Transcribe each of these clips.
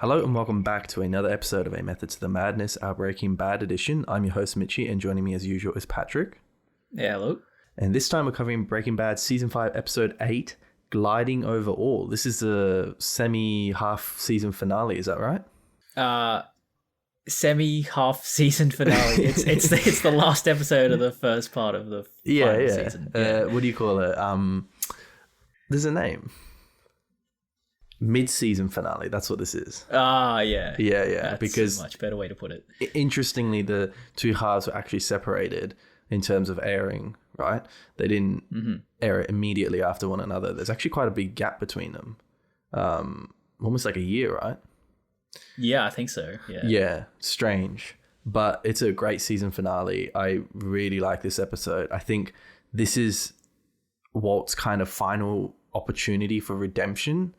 Hello and welcome back to another episode of A Method to the Madness, our Breaking Bad edition. I'm your host, Mitchie, and joining me as usual is Patrick. Yeah, hello. And this time we're covering Breaking Bad Season 5, Episode 8, Gliding Over All. This is the semi-half season finale, is that right? Semi-half season finale. It's the last episode of the first part of the final season. What do you call it? There's a name. Mid-season finale, that's what this is. Yeah. That's because a much better way to put it. Interestingly, the two halves were actually separated in terms of airing, right? They didn't air it immediately after one another. There's actually quite a big gap between them. Almost like a year, right? Yeah, I think so. Yeah, strange. But it's a great season finale. I really like this episode. I think this is Walt's kind of final opportunity for redemption.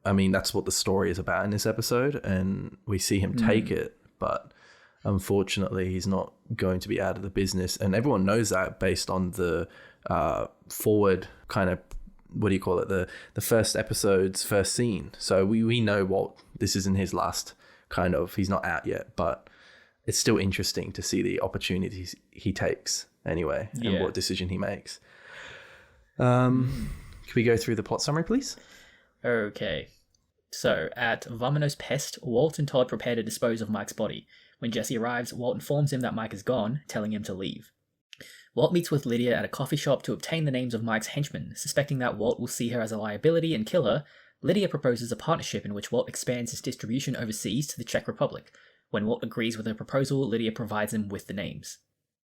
I mean, that's what the story is about in this episode, and we see him take it, but unfortunately he's not going to be out of the business, and everyone knows that based on the forward kind of, what do you call it, the first episode's first scene. So we know Walt, this isn't his last kind of, he's not out yet, but it's still interesting to see the opportunities he takes anyway, and what decision he makes. Can we go through the plot summary, please? Okay. So, at Vamanos Pest, Walt and Todd prepare to dispose of Mike's body. When Jesse arrives, Walt informs him that Mike is gone, telling him to leave. Walt meets with Lydia at a coffee shop to obtain the names of Mike's henchmen. Suspecting that Walt will see her as a liability and kill her, Lydia proposes a partnership in which Walt expands his distribution overseas to the Czech Republic. When Walt agrees with her proposal, Lydia provides him with the names.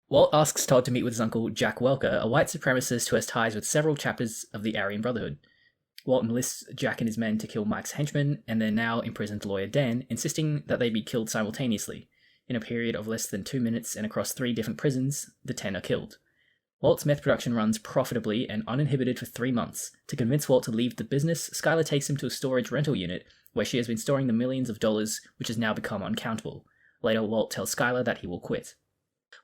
Walt asks Todd to meet with his uncle Jack Welker, a white supremacist who has ties with several chapters of the Aryan Brotherhood. Walt enlists Jack and his men to kill Mike's henchmen and their now imprisoned lawyer Dan, insisting that they be killed simultaneously. In a period of less than 2 minutes and across 3 different prisons, the 10 are killed. Walt's meth production runs profitably and uninhibited for 3 months. To convince Walt to leave the business, Skylar takes him to a storage rental unit where she has been storing the millions of dollars, which has now become uncountable. Later, Walt tells Skylar that he will quit.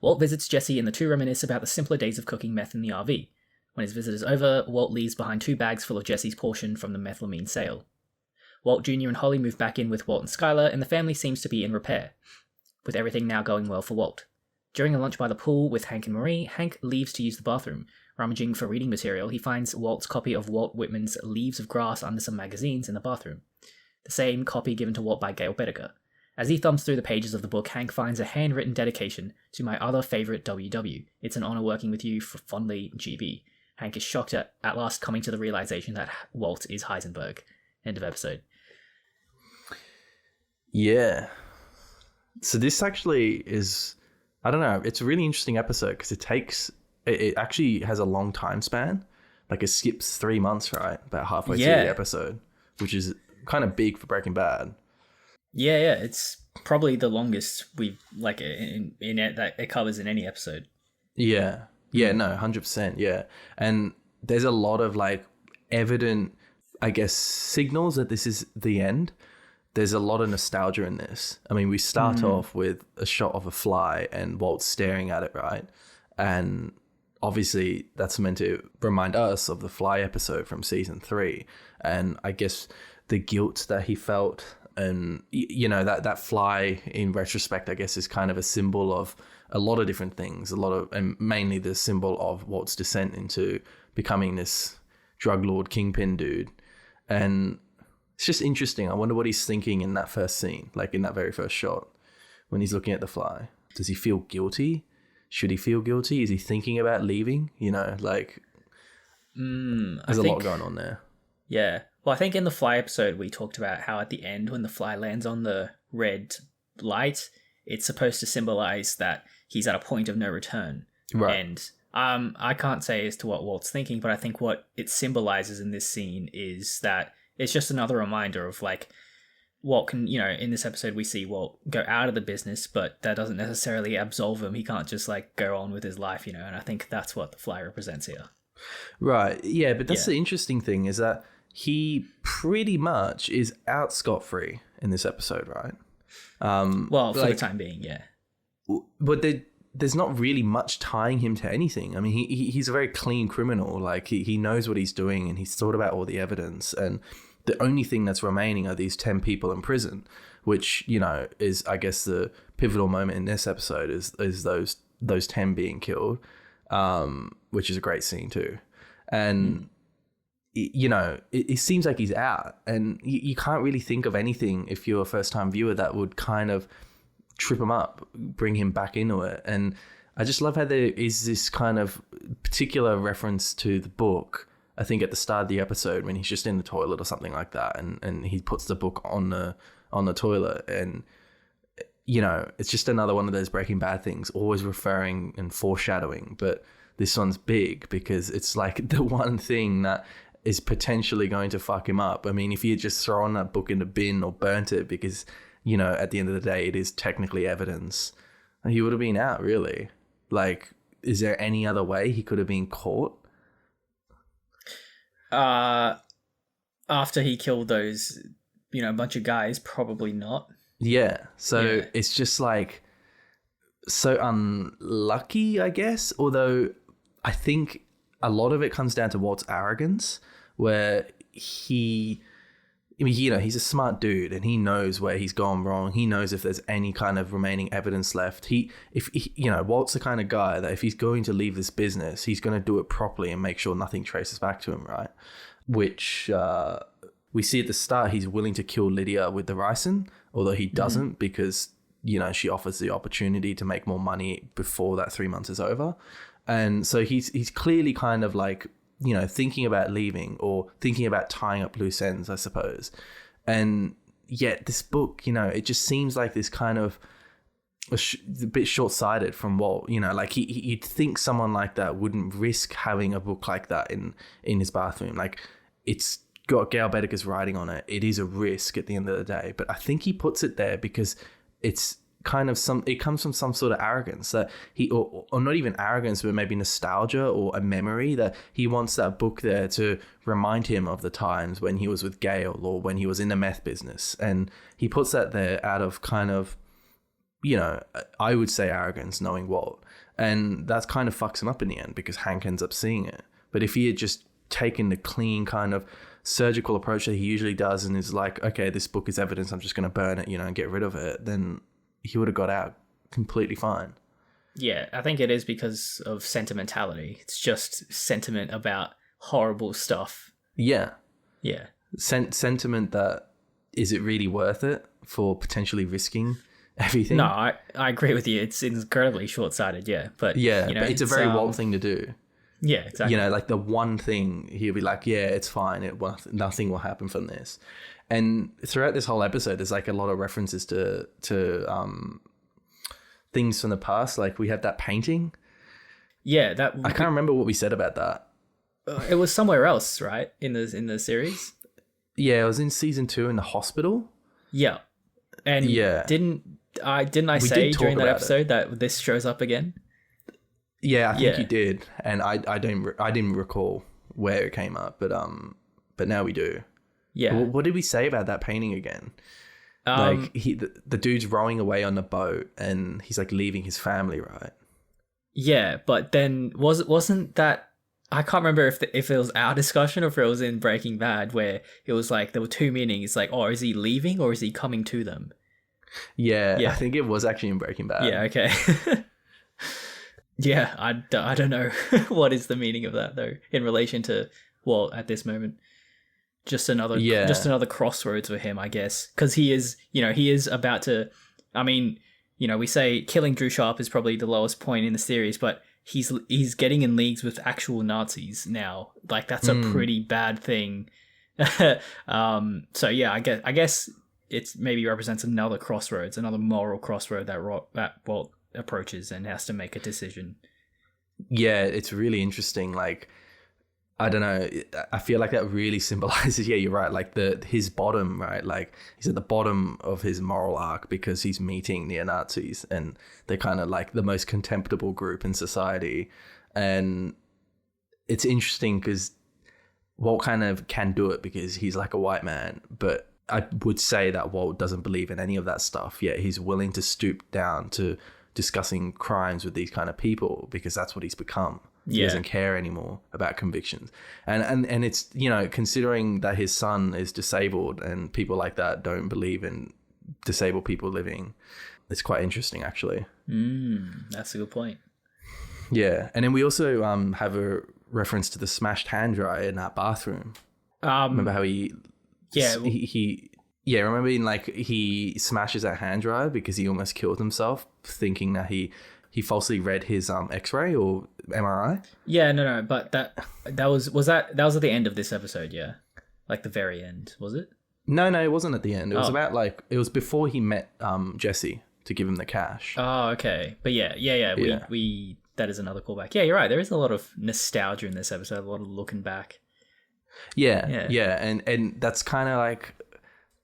Walt visits Jesse and the two reminisce about the simpler days of cooking meth in the RV. When his visit is over, Walt leaves behind 2 bags full of Jesse's portion from the methylamine sale. Walt Jr. and Holly move back in with Walt and Skylar, and the family seems to be in repair, with everything now going well for Walt. During a lunch by the pool with Hank and Marie, Hank leaves to use the bathroom. Rummaging for reading material, he finds Walt's copy of Walt Whitman's Leaves of Grass under some magazines in the bathroom. The same copy given to Walt by Gail Bedecker. As he thumbs through the pages of the book, Hank finds a handwritten dedication to my other favourite WW. It's an honour working with you, for fondly, GB. Hank is shocked at last coming to the realization that Walt is Heisenberg. End of episode. Yeah. So this actually is, I don't know, it's a really interesting episode because it actually has a long time span. Like it skips 3 months, right? About halfway through the episode, which is kind of big for Breaking Bad. Yeah, it's probably the longest we've, like, in it, that it covers in any episode. Yeah, no, 100%, yeah. And there's a lot of, like, evident, I guess, signals that this is the end. There's a lot of nostalgia in this. I mean, we start off with a shot of a fly and Walt staring at it, right? And obviously that's meant to remind us of the fly episode from season 3. And I guess the guilt that he felt, and, you know, that fly in retrospect, I guess, is kind of a symbol of a lot of different things, and mainly the symbol of Walt's descent into becoming this drug lord kingpin dude. And it's just interesting. I wonder what he's thinking in that first scene, like in that very first shot, when he's looking at the fly. Does he feel guilty? Should he feel guilty? Is he thinking about leaving? You know, like, there's a lot going on there. Yeah. Well, I think in the fly episode, we talked about how at the end, when the fly lands on the red light, it's supposed to symbolize that he's at a point of no return. Right. And I can't say as to what Walt's thinking, but I think what it symbolizes in this scene is that it's just another reminder of, like, Walt can, you know, in this episode we see Walt go out of the business, but that doesn't necessarily absolve him. He can't just, like, go on with his life, you know, and I think that's what the fly represents here. Right. Yeah, but that's the interesting thing, is that he pretty much is out scot-free in this episode, right? Well, for the time being, yeah. But there's not really much tying him to anything. I mean, he's a very clean criminal. Like, he knows what he's doing, and he's thought about all the evidence. And the only thing that's remaining are these 10 people in prison, which, you know, is, I guess, the pivotal moment in this episode is those 10 being killed, which is a great scene too. And, you know, it seems like he's out, and you can't really think of anything if you're a first-time viewer that would kind of trip him up, bring him back into it. And I just love how there is this kind of particular reference to the book, I think at the start of the episode when he's just in the toilet or something like that, and he puts the book on the toilet, and, you know, it's just another one of those Breaking Bad things, always referring and foreshadowing. But this one's big because it's like the one thing that is potentially going to fuck him up. I mean, if he had just thrown that book in the bin or burnt it, because, you know, at the end of the day, it is technically evidence, he would have been out, really. Like, is there any other way he could have been caught? After he killed those, you know, a bunch of guys, probably not. Yeah. So it's just like so unlucky, I guess. Although I think a lot of it comes down to Walt's arrogance, where he, I mean, you know, he's a smart dude and he knows where he's gone wrong. He knows if there's any kind of remaining evidence left. You know, Walt's the kind of guy that if he's going to leave this business, he's going to do it properly and make sure nothing traces back to him, right? Which we see at the start, he's willing to kill Lydia with the ricin, although he doesn't because, you know, she offers the opportunity to make more money before that 3 months is over. And so he's clearly kind of like, you know, thinking about leaving or thinking about tying up loose ends, I suppose. And yet this book, you know, it just seems like this kind of a bit short-sighted from Walt, you know, like you'd think someone like that wouldn't risk having a book like that in his bathroom. Like, it's got Gail Boetticher's writing on it. It is a risk at the end of the day, but I think he puts it there because it's kind of it comes from some sort of arrogance that or not even arrogance, but maybe nostalgia or a memory that he wants that book there to remind him of the times when he was with Gail or when he was in the meth business. And he puts that there out of kind of, you know, I would say arrogance, knowing Walt. And that kind of fucks him up in the end because Hank ends up seeing it. But if he had just taken the clean kind of surgical approach that he usually does and is like, okay, this book is evidence, I'm just going to burn it, you know, and get rid of it, then he would have got out completely fine. Yeah, I think it is because of sentimentality. It's just sentiment about horrible stuff. Yeah. Yeah. Sentiment that, is it really worth it for potentially risking everything? No, I agree with you. It's incredibly short-sighted, yeah. But, yeah, you know, but it's a very Walt thing to do. Yeah, exactly. You know, like the one thing he'll be like, yeah, it's fine. Nothing will happen from this. And throughout this whole episode, there's like a lot of references to things from the past. Like we have that painting. Yeah, I can't remember what we said about that. It was somewhere else, right? In the series. Yeah, it was in season 2 in the hospital. Yeah, and didn't I say during that episode that this shows up again? Yeah, I think you did, and I didn't recall where it came up, but now we do. Yeah. What did we say about that painting again? Like the dude's rowing away on the boat, and he's like leaving his family, right? Yeah, but then wasn't that? I can't remember if it was our discussion or if it was in Breaking Bad where it was like there were two meanings. Like, oh, is he leaving or is he coming to them? Yeah. I think it was actually in Breaking Bad. Yeah. Okay. Yeah, I don't know what is the meaning of that though in relation to Walt at this moment. Just another crossroads for him, I guess, because he is about to. I mean, you know, we say killing Drew Sharp is probably the lowest point in the series, but he's getting in leagues with actual Nazis now. Like that's a pretty bad thing. So yeah, I guess it's maybe represents another crossroads, another moral crossroad that Walt approaches and has to make a decision. Yeah, it's really interesting. Like, I don't know. I feel like that really symbolizes. Yeah, you're right. Like his bottom, right? Like he's at the bottom of his moral arc because he's meeting neo-Nazis, and they're kind of like the most contemptible group in society. And it's interesting because Walt kind of can do it because he's like a white man, but I would say that Walt doesn't believe in any of that stuff. Yet he's willing to stoop down to discussing crimes with these kind of people because that's what he's become. He Yeah. doesn't care anymore about convictions. And it's, you know, considering that his son is disabled and people like that don't believe in disabled people living, it's quite interesting, actually. That's a good point. Yeah. And then we also have a reference to the smashed hand dryer in that bathroom. Remember how he remember he smashes that hand dryer because he almost killed himself, thinking that he falsely read his x-ray or MRI. Yeah, no, but that was at the end of this episode, yeah, like the very end, was it? No, it wasn't at the end. It was about it was before he met Jesse to give him the cash. Oh, okay, but yeah. We that is another callback. Yeah, you're right. There is a lot of nostalgia in this episode, a lot of looking back. Yeah, and that's kind of like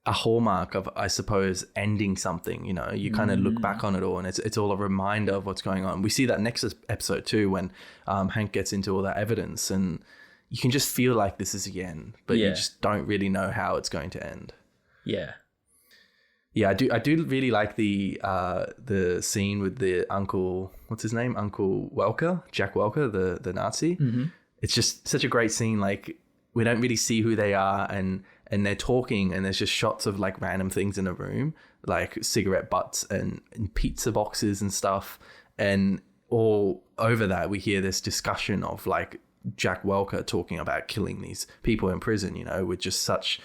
a hallmark of, I suppose, ending something. You know, you kind of look back on it all, and it's all a reminder of what's going on. We see that next episode too, when Hank gets into all that evidence, and you can just feel like this is the end, but you just don't really know how it's going to end. Yeah. Yeah, I do really like the scene with the uncle. What's his name? Uncle Welker, Jack Welker, the Nazi. Mm-hmm. It's just such a great scene. Like, we don't really see who they are, and they're talking, and there's just shots of like random things in the room, like cigarette butts and pizza boxes and stuff. And all over that, we hear this discussion of like Jack Welker talking about killing these people in prison, you know, with just such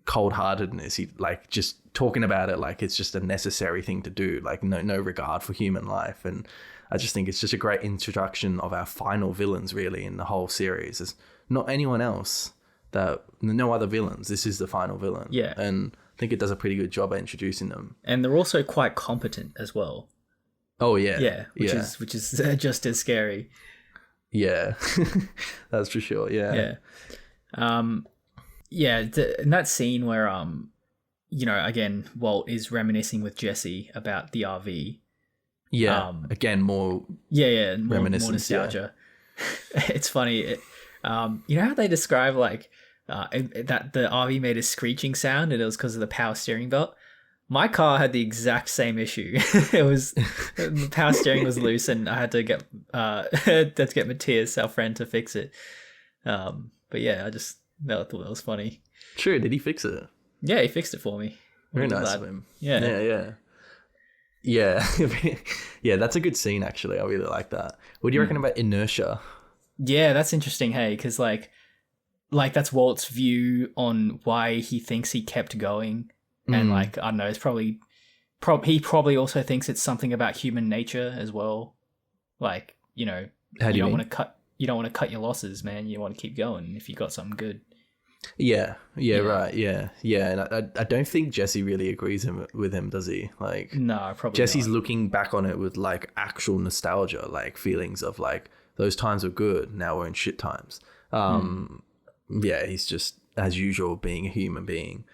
cold-heartedness. He like just talking about it like it's just a necessary thing to do, like no regard for human life. And I just think it's just a great introduction of our final villains, really, in the whole series. There's not anyone else, no other villains. This is the final villain. Yeah. And I think it does a pretty good job at introducing them. And they're also quite competent as well. Oh yeah. Yeah, which is just as scary. Yeah. That's for sure. Yeah. Yeah. In that scene where you know, again, Walt is reminiscing with Jesse about the RV. Yeah. Again, more more nostalgia. Yeah. It's funny. You know how they describe like that the RV made a screeching sound and it was because of the power steering belt? My car had the exact same issue. It was the power steering was loose, and I had to get Matthias, our friend, to fix it. But yeah, I just thought that was funny. True, did he fix it? Yeah, he fixed it for me. Very nice of him. Yeah. Yeah, that's a good scene, actually. I really like that. What do you reckon about inertia? Yeah, that's interesting, hey, because like that's Walt's view on why he thinks he kept going. And like, I don't know, it's probably he probably also thinks it's something about human nature as well. Like, you know, you don't want to cut your losses, man. You want to keep going if you got something good. Yeah, right, yeah. And I don't think Jesse really agrees with him, does he? Like, no, probably Jesse's not. looking back on it with like actual nostalgia, like feelings of like those times were good. Now we're in shit times. Yeah, he's just as usual being a human being.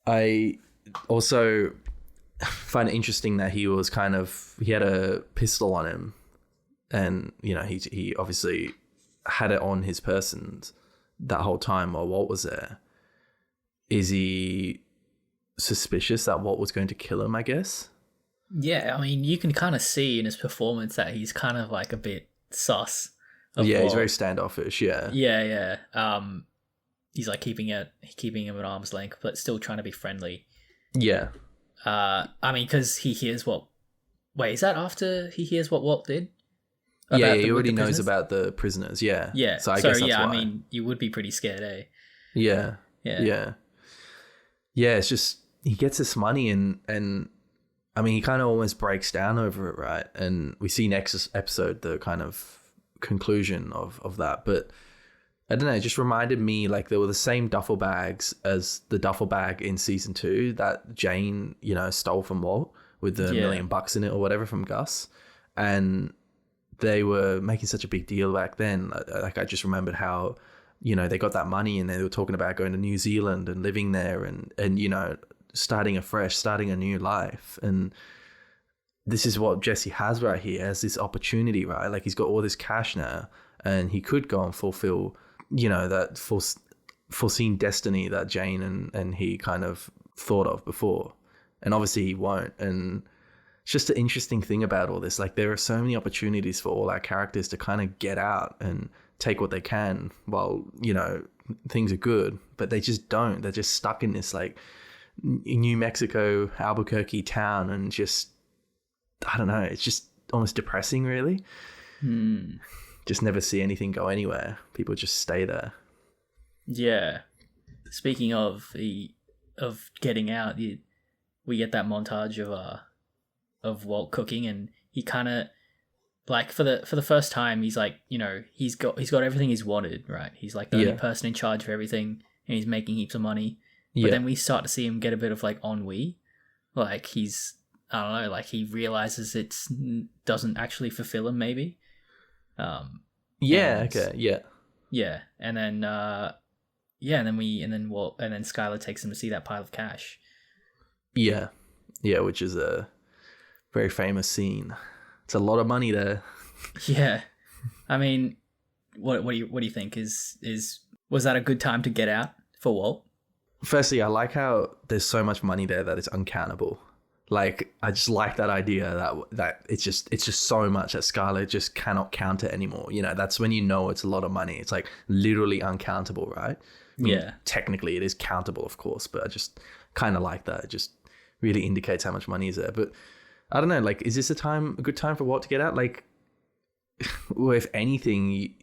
I also find it interesting that he had a pistol on him, and you know he obviously had it on his person that whole time while Walt was there. Is he suspicious that Walt was going to kill him, I guess? Yeah, I mean, you can kind of see in his performance that he's kind of like a bit sus. Yeah, he's very standoffish, yeah. Yeah. He's like keeping him at arm's length, but still trying to be friendly. Yeah. I mean, because he hears what... Wait, is that after he hears what Walt did? Yeah, he already knows about the prisoners, yeah. Yeah, so I guess that's why. I mean, you would be pretty scared, eh? Yeah. Yeah, it's just, he gets this money and I mean, he kind of almost breaks down over it, right? And we see next episode the kind of conclusion of that. But I don't know, it just reminded me like they were the same duffel bags as the duffel bag in season 2 that Jane, you know, stole from Walt with the $1 million in it or whatever from Gus. And they were making such a big deal back then. Like I just remembered how, you know, they got that money and they were talking about going to New Zealand and living there and you know, starting afresh, starting a new life. And this is what Jesse has right here, has this opportunity, right? Like he's got all this cash now and he could go and fulfill, you know, that foreseen destiny that Jane and he kind of thought of before. And obviously he won't. And it's just an interesting thing about all this. Like, there are so many opportunities for all our characters to kind of get out and take what they can while, you know, things are good, but they just don't. They're just stuck in this like New Mexico, Albuquerque town, and just, I don't know, it's just almost depressing, really. Just never see anything go anywhere. People just stay there. Yeah. Speaking of getting out, we get that montage of Walt cooking, and he kind of, like, for the first time, he's like, you know, he's got everything he's wanted, right? He's like the only person in charge of everything, and he's making heaps of money. But then we start to see him get a bit of like ennui, like he's, I don't know, like he realizes it doesn't actually fulfill him, maybe. Yeah. And then Skylar takes him to see that pile of cash. Yeah, which is a very famous scene. It's a lot of money there. Yeah, I mean, what do you think? Was that a good time to get out for Walt? Firstly, I like how there's so much money there that it's uncountable. Like, I just like that idea that it's just so much that Skylar just cannot count it anymore. You know, that's when you know it's a lot of money. It's like literally uncountable, right? I mean, technically it is countable, of course, but I just kind of like that. It just really indicates how much money is there. But I don't know, like, is this a good time for Walt to get out? Like, well, if anything,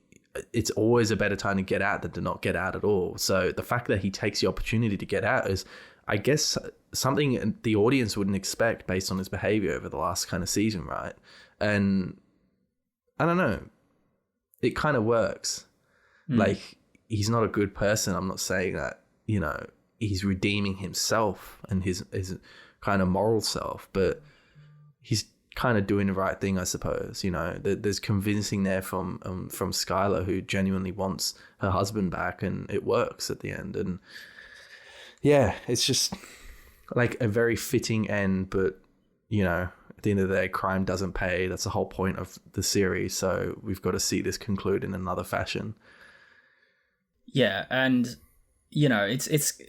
it's always a better time to get out than to not get out at all. So the fact that he takes the opportunity to get out is, I guess, something the audience wouldn't expect based on his behavior over the last kind of season, right? And I don't know, it kind of works. Like, he's not a good person. I'm not saying that, you know, he's redeeming himself and his kind of moral self, but he's kind of doing the right thing, I suppose. You know, there's convincing there from Skylar, who genuinely wants her husband back, and it works at the end. And yeah, it's just like a very fitting end, but, you know, at the end of the day, crime doesn't pay. That's the whole point of the series. So we've got to see this conclude in another fashion. Yeah, and, you know, it's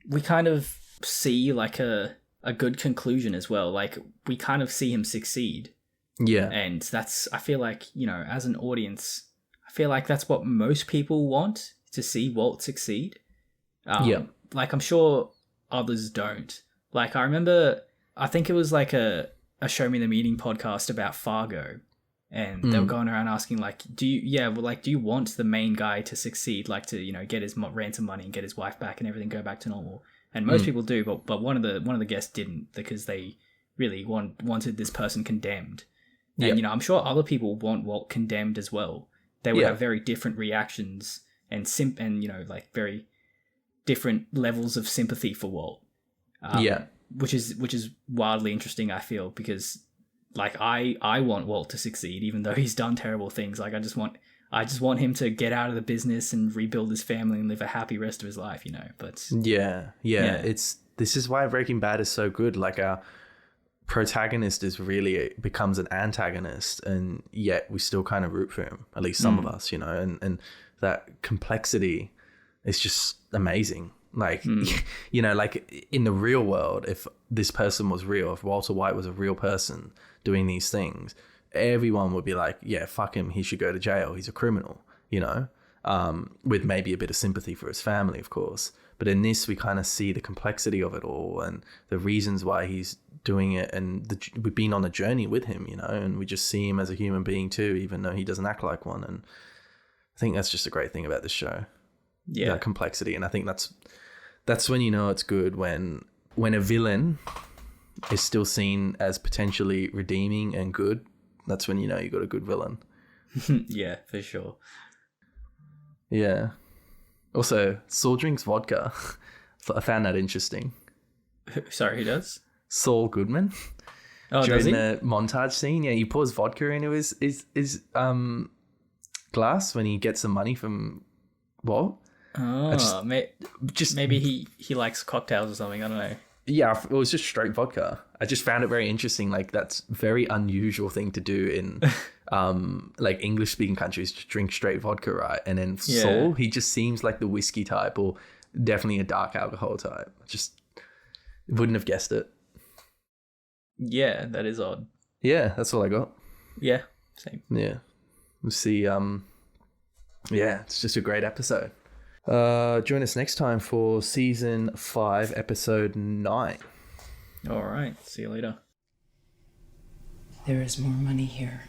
we kind of see like a good conclusion as well. Like, we kind of see him succeed. Yeah. And that's, I feel like, you know, as an audience, I feel like that's what most people want, to see Walt succeed. Like, I'm sure others don't. Like, I remember, I think it was like a Show Me the Meaning podcast about Fargo. And they were going around asking, like, do you want the main guy to succeed, like, to, you know, get his ransom money and get his wife back and everything go back to normal? And most people do, but one of the guests didn't, because they really wanted this person condemned. And, you know, I'm sure other people want Walt condemned as well. They would have very different reactions and you know, like, very different levels of sympathy for Walt. Which is wildly interesting, I feel, because, like, I want Walt to succeed, even though he's done terrible things. Like, I just want him to get out of the business and rebuild his family and live a happy rest of his life, you know. But this is why Breaking Bad is so good. Like, our protagonist becomes an antagonist, and yet we still kind of root for him, at least some of us, you know. And that complexity is just amazing. Like, you know, like, in the real world, if this person was real, if Walter White was a real person doing these things, everyone would be like, yeah, fuck him, he should go to jail, he's a criminal, you know, with maybe a bit of sympathy for his family, of course. But in this, we kind of see the complexity of it all and the reasons why he's doing it, and we've been on a journey with him, you know, and we just see him as a human being too, even though he doesn't act like one. And I think that's just a great thing about this show. That complexity. And I think that's when you know it's good, when a villain is still seen as potentially redeeming and good. That's when you know you got a good villain. Yeah, for sure. Yeah. Also, Saul drinks vodka. I found that interesting. Sorry, who does? Saul Goodman. Oh, during does he? the montage scene, he pours vodka into his glass when he gets some money from Walt. Oh, maybe he likes cocktails or something. I don't know. Yeah, it was just straight vodka. I just found it very interesting. Like, that's a very unusual thing to do in like English speaking countries, to drink straight vodka, right? And then Saul, he just seems like the whiskey type, or definitely a dark alcohol type. Just wouldn't have guessed it. Yeah, that is odd. Yeah, that's all I got. Yeah, same. Yeah. We'll see. Yeah, it's just a great episode. Join us next time for season 5, episode 9. All right. See you later. There is more money here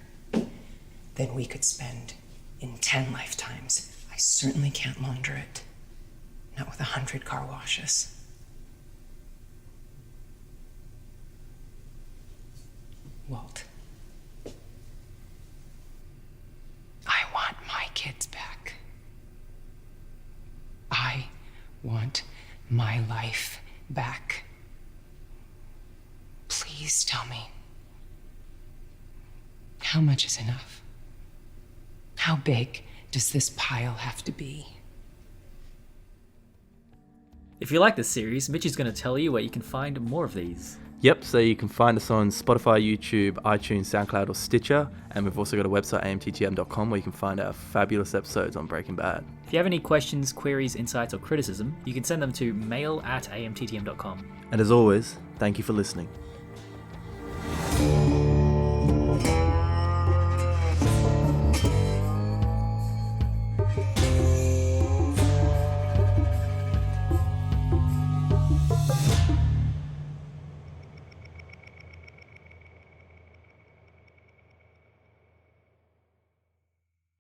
than we could spend in 10 lifetimes. I certainly can't launder it. Not with 100 car washes. Walt. I want my kids back. I want my life back. Please tell me. How much is enough? How big does this pile have to be? If you like this series, Mitch is going to tell you where you can find more of these. Yep, so you can find us on Spotify, YouTube, iTunes, SoundCloud, or Stitcher. And we've also got a website, amttm.com, where you can find our fabulous episodes on Breaking Bad. If you have any questions, queries, insights, or criticism, you can send them to mail@amttm.com. And as always, thank you for listening.